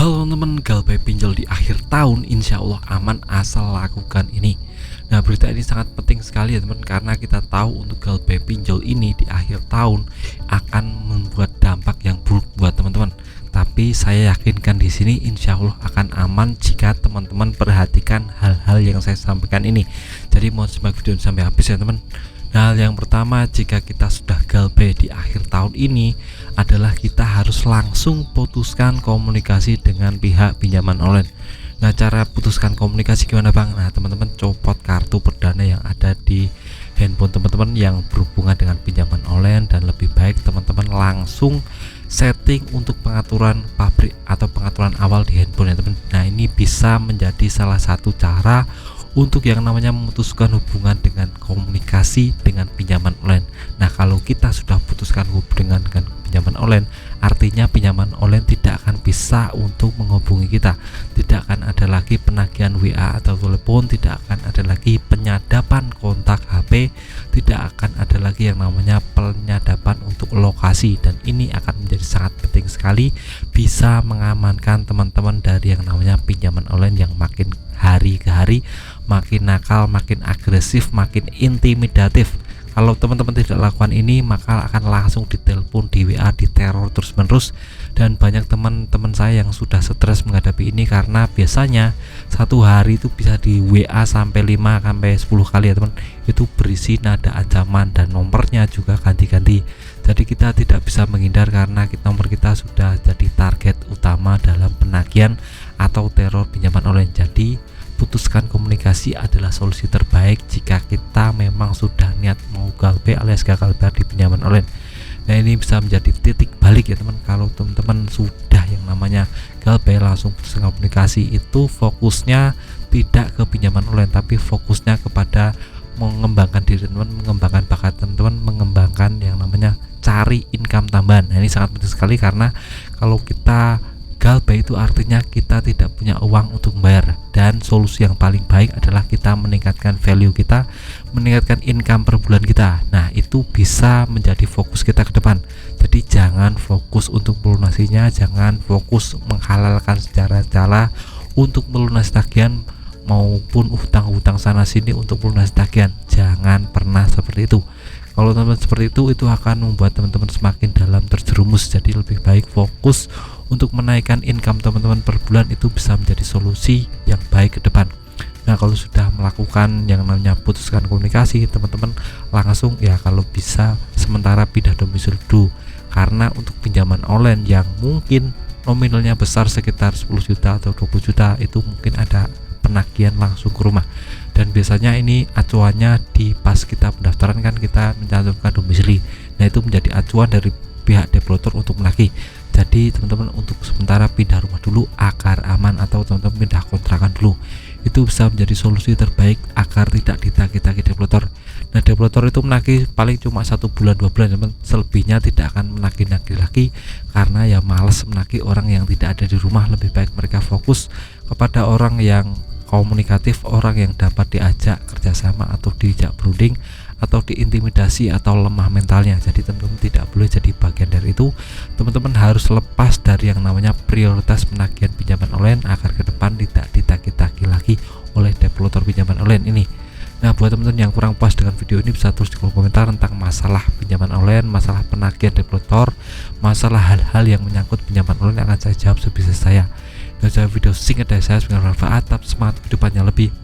Halo teman, galbay pinjol di akhir tahun insya Allah aman asal lakukan ini. Nah, berita ini sangat penting sekali ya teman, karena kita tahu untuk galbay pinjol ini di akhir tahun akan membuat dampak yang buruk buat teman-teman. Tapi saya yakinkan di sini insya Allah akan aman jika teman-teman perhatikan hal-hal yang saya sampaikan ini. Jadi mau simak video sampai habis ya teman. Nah, yang pertama, jika kita sudah galbay di akhir tahun ini adalah kita harus langsung putuskan komunikasi dengan pihak pinjaman online. Nah, cara putuskan komunikasi gimana Bang? Nah, teman-teman copot kartu perdana yang ada di handphone teman-teman yang berhubungan dengan pinjaman online, dan lebih baik teman-teman langsung setting untuk pengaturan pabrik atau pengaturan awal di handphone ya teman. Nah, ini bisa menjadi salah satu cara untuk yang namanya memutuskan hubungan dengan komunikasi dengan pinjaman online. Nah, kalau kita sudah putuskan hubungan dengan pinjaman online, artinya pinjaman online tidak akan bisa untuk menghubungi kita. Tidak akan ada lagi penagihan WA atau telepon, tidak akan ada lagi penyadapan kontak HP, tidak akan ada lagi yang namanya penyadapan untuk lokasi, dan ini akan menjadi sangat penting sekali, bisa mengamankan teman-teman dari yang namanya pinjaman online yang makin hari ke hari makin nakal, makin agresif, makin intimidatif. Kalau teman-teman tidak lakukan ini, maka akan langsung ditelepon, di WA, diteror terus menerus. Dan banyak teman-teman saya yang sudah stres menghadapi ini, karena biasanya satu hari itu bisa di WA sampai 5 sampai 10 kali ya teman. Itu berisi nada ancaman dan nomornya juga ganti-ganti. Jadi kita tidak bisa menghindar karena nomor kita sudah jadi target utama dalam penagihan atau teror pinjaman online. Jadi putuskan komunikasi adalah solusi terbaik jika kita memang sudah niat mau galbay alias gagal bayar di pinjaman online. Nah, ini bisa menjadi titik balik ya teman. Kalau teman-teman sudah yang namanya galbay langsung putuskan komunikasi, itu fokusnya tidak ke pinjaman online, tapi fokusnya kepada mengembangkan diri teman, mengembangkan bakat teman-teman, mengembangkan yang namanya cari income tambahan. Nah, ini sangat penting sekali, karena kalau kita galbay itu artinya kita tidak punya uang untuk membayar, dan solusi yang paling baik adalah kita meningkatkan value kita, meningkatkan income per bulan kita. Nah, itu bisa menjadi fokus kita ke depan. Jadi jangan fokus untuk melunasinya, jangan fokus menghalalkan secara untuk melunasi tagihan maupun hutang-hutang sana sini untuk melunasi tagihan. Jangan pernah seperti itu. Kalau teman-teman seperti itu akan membuat teman-teman semakin dalam terjerumus. Jadi lebih baik fokus untuk menaikkan income teman-teman per bulan, itu bisa menjadi solusi yang baik ke depan. Nah, kalau sudah melakukan yang namanya putuskan komunikasi, teman-teman langsung ya kalau bisa sementara pindah domisili dulu, karena untuk pinjaman online yang mungkin nominalnya besar sekitar 10 juta atau 20 juta, itu mungkin ada penagihan langsung ke rumah. Dan biasanya ini acuannya di pas kita pendaftaran kan kita mencantumkan domisili. Nah, itu menjadi acuan dari pihak developer untuk menagih. Jadi teman-teman untuk sementara pindah rumah dulu agar aman, atau teman-teman pindah kontrakan dulu. Itu bisa menjadi solusi terbaik agar tidak ditagih-tagih developer. Nah, developer itu menagih paling cuma 1 bulan 2 bulan teman, selebihnya tidak akan menagih-nagih lagi, karena ya malas menagih orang yang tidak ada di rumah. Lebih baik mereka fokus kepada orang yang komunikatif, orang yang dapat diajak kerjasama atau diajak berunding atau diintimidasi atau lemah mentalnya. Jadi teman-teman tidak boleh jadi bagian dari itu. Teman-teman harus lepas dari yang namanya prioritas penagihan pinjaman online agar ke depan tidak ditagih-tagih lagi oleh developer pinjaman online ini. Nah, buat teman-teman yang kurang puas dengan video ini, bisa tulis di kolom komentar tentang masalah pinjaman online, masalah penagihan developer, masalah hal-hal yang menyangkut pinjaman online, akan saya jawab sebisa saya. Dan video singkat dari saya semoga bermanfaat, tetap semangat kehidupannya lebih